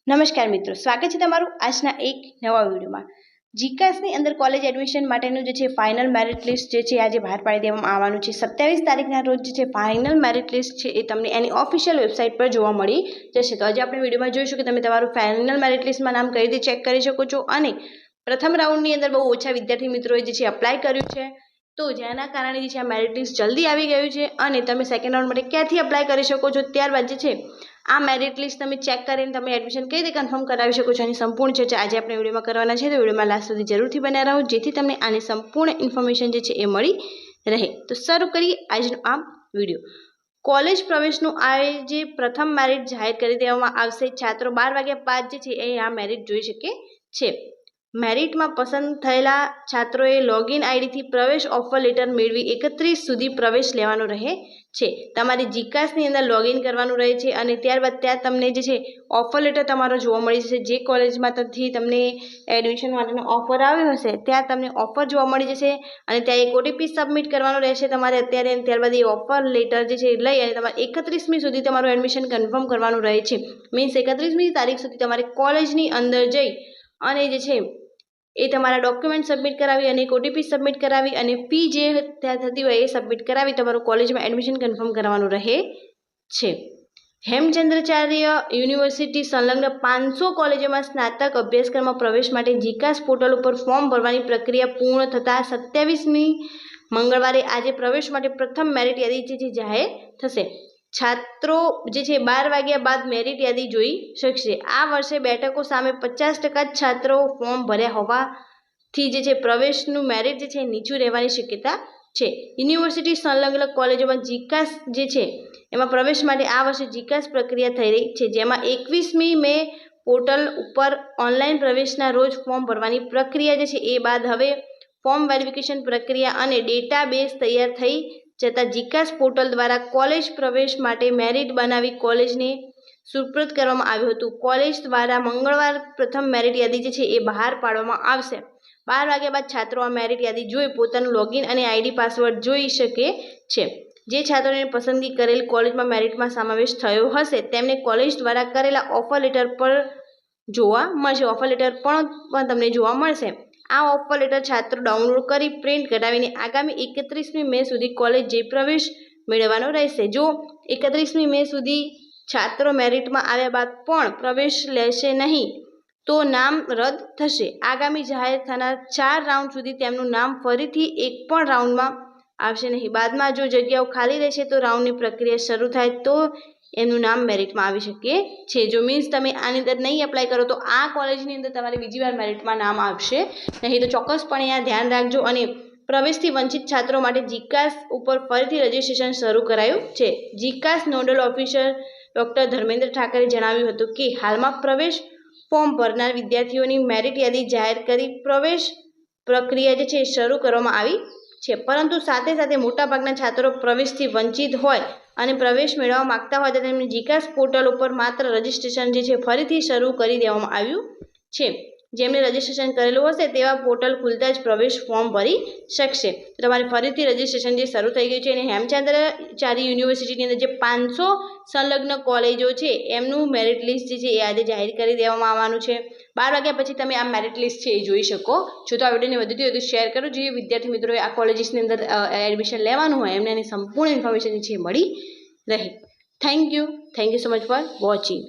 નમસ્કાર મિત્રો, સ્વાગત છે તમારું આજના એક નવા વિડીયોમાં। જીકાસની અંદર કોલેજ એડમિશન માટેનું જે છે ફાઇનલ મેરિટ લિસ્ટ જે છે આજે બહાર પાડી દેવામાં આવવાનું છે। 27 તારીખના રોજ જે છે ફાઇનલ મેરિટ લિસ્ટ છે એ તમને એની ઓફિશિયલ વેબસાઇટ પર જોવા મળી જશે। તો આજે આપણે વિડીયોમાં જોઈશું કે તમે તમારું ફાઇનલ મેરિટ લિસ્ટમાં નામ કઈ રીતે ચેક કરી શકો છો અને પ્રથમ રાઉન્ડની અંદર બહુ ઓછા વિદ્યાર્થી મિત્રોએ જે છે અપ્લાય કર્યું છે, તો જેના કારણે જે છે આ મેરિટ લિસ્ટ જલ્દી આવી ગયું છે અને તમે સેકન્ડ રાઉન્ડ માટે ક્યાંથી અપ્લાય કરી શકો છો, ત્યારબાદ જે છે આ મેરિટ લિસ્ટ તમે ચેક કરીને તમે એડમિશન કઈ રીતે કન્ફર્મ કરાવી શકો છો એની સંપૂર્ણ ચર્ચા આજે આપણે વિડીયોમાં કરવાના છે। તો વિડીયોમાં લાસ્ટ સુધી જરૂરથી બન્યા રહો જેથી તમને આની સંપૂર્ણ ઇન્ફોર્મેશન જે છે એ મળી રહે। તો શરૂ કરીએ આજનો આ વિડીયો। કોલેજ પ્રવેશનું આ જે પ્રથમ મેરિટ જાહેર કરી દેવામાં આવશે। છાત્રો 12 વાગ્યા બાદ જે છે એ આ મેરિટ જોઈ શકે છે। મેરિટમાં પસંદ થયેલા છાત્રોએ લોગિન આઈડીથી પ્રવેશ ઓફર લેટર મેળવી 31 સુધી પ્રવેશ લેવાનો રહે છે। તમારી જીકાસની અંદર લોગિન કરવાનું રહે છે અને ત્યારબાદ ત્યાં તમને જે છે ઓફર લેટર તમારો જોવા મળી જશે। જે કોલેજમાંથી તમને એડમિશન માટેનો ઓફર આવ્યો હશે ત્યાં તમને ઓફર જોવા મળી જશે અને ત્યાં એક ઓટીપી સબમિટ કરવાનો રહેશે તમારે અત્યારે, ત્યારબાદ એ ઓફર લેટર જે છે લઈ અને તમારે 31મી સુધી તમારું એડમિશન કન્ફર્મ કરવાનું રહે છે। મીન્સ 31મી તારીખ સુધી તમારે કોલેજની અંદર જઈ અને જે છે એ તમારા ડોક્યુમેન્ટ સબમિટ કરાવી અને એક ઓટીપી સબમિટ કરાવી અને ફી જે ત્યાં થતી હોય એ સબમિટ કરાવી તમારું કોલેજમાં એડમિશન કન્ફર્મ કરવાનું રહે છે। હેમચંદ્રાચાર્ય યુનિવર્સિટી સંલગ્ન 500 કોલેજોમાં સ્નાતક અભ્યાસક્રમમાં પ્રવેશ માટે જીકાસ પોર્ટલ ઉપર ફોર્મ ભરવાની પ્રક્રિયા પૂર્ણ થતાં 27મી મંગળવારે આજે પ્રવેશ માટે પ્રથમ મેરિટ યાદી જે જાહેર થશે। છાત્રો જે છે 12 વાગ્યા બાદ મેરિટ યાદી જોઈ શકશે। આ વર્ષે બેઠકો સામે 50% જ છાત્રો ફોર્મ ભર્યા હોવાથી જે છે પ્રવેશનું મેરિટ જે છે નીચું રહેવાની શક્યતા છે। યુનિવર્સિટી સંલગ્ન કોલેજોમાં જીકાસ જે છે એમાં પ્રવેશ માટે આ વર્ષે જીકાસ પ્રક્રિયા થઈ રહી છે, જેમાં 21મી મે પોર્ટલ ઉપર ઓનલાઈન પ્રવેશના રોજ ફોર્મ ભરવાની પ્રક્રિયા જે છે એ બાદ હવે ફોર્મ વેરિફિકેશન પ્રક્રિયા અને ડેટાબેઝ તૈયાર થઈ જતાં જીકાસ પોર્ટલ દ્વારા કોલેજ પ્રવેશ માટે મેરિટ બનાવી કોલેજને સુપ્રત કરવામાં આવ્યું હતું। કોલેજ દ્વારા મંગળવાર પ્રથમ મેરિટ યાદી જે છે એ બહાર પાડવામાં આવશે। 12 વાગ્યા બાદ છાત્રો આ મેરિટ યાદી જોઈ પોતાનું લોગિન અને આઈડી પાસવર્ડ જોઈ શકે છે। જે છાત્રોને પસંદગી કરેલ કોલેજમાં મેરિટમાં સમાવેશ થયો હશે તેમને કોલેજ દ્વારા કરેલા ઓફર લેટર પર જોવા મળશે। ઓફર લેટર પણ તમને જોવા મળશે। આ ઓફર લેટર છાત્રો ડાઉનલોડ કરી પ્રિન્ટ કઢાવીને આગામી 31મી મે સુધી કોલેજ જઈ પ્રવેશ મેળવવાનો રહેશે। જો 31મી મે સુધી છાત્રો મેરિટમાં આવ્યા બાદ પણ પ્રવેશ લેશે નહીં તો નામ રદ થશે। આગામી જાહેર થનાર 4 રાઉન્ડ સુધી તેમનું નામ ફરીથી એક પણ રાઉન્ડમાં આવશે નહીં। બાદમાં જો જગ્યાઓ ખાલી રહેશે તો રાઉન્ડની પ્રક્રિયા શરૂ થાય તો એમનું નામ મેરિટમાં આવી શકે છે। જો મીન્સ તમે આની અંદર નહીં એપ્લાય કરો તો આ કોલેજની અંદર તમારે બીજી વાર મેરિટમાં નામ આવશે નહીં, તો ચોક્કસપણે આ ધ્યાન રાખજો। અને પ્રવેશથી વંચિત છાત્રો માટે જીકાસ ઉપર ફરીથી રજિસ્ટ્રેશન શરૂ કરાયું છે। જીકાસ nodal officer doctor Dharmendra Thakre જણાવ્યું હતું કે હાલમાં પ્રવેશ ફોર્મ ભરનાર વિદ્યાર્થીઓની મેરિટ યાદી જાહેર કરી પ્રવેશ પ્રક્રિયા જે છે શરૂ કરવામાં આવી છે, પરંતુ સાથે સાથે મોટાભાગના છાત્રો પ્રવેશથી વંચિત હોય અને પ્રવેશ મેળવવા માગતા હોય તો તેમની જીકાસ પોર્ટલ ઉપર માત્ર રજિસ્ટ્રેશન જે છે ફરીથી શરૂ કરી દેવામાં આવ્યું છે। જેમને રજિસ્ટ્રેશન કરેલું હશે તેવા પોર્ટલ ખુલતા જ પ્રવેશ ફોર્મ ભરી શકશે। તમારે ફરીથી રજિસ્ટ્રેશન જે શરૂ થઈ ગયું છે અને હેમચંદ્રાચાર્ય યુનિવર્સિટીની અંદર જે 500 સંલગ્ન કોલેજો છે એમનું મેરિટ લિસ્ટ જે છે એ આજે જાહેર કરી દેવામાં આવવાનું છે। 12 વાગ્યા પછી તમે આ મેરિટ લિસ્ટ છે એ જોઈ શકો છો। તો આ વિડીયોને વધુથી વધુ શેર કરો જે વિદ્યાર્થી મિત્રોએ આ કોલેજીસની અંદર એડમિશન લેવાનું હોય એમને એની સંપૂર્ણ ઇન્ફોર્મેશન છે મળી રહે। Thank you so much for watching.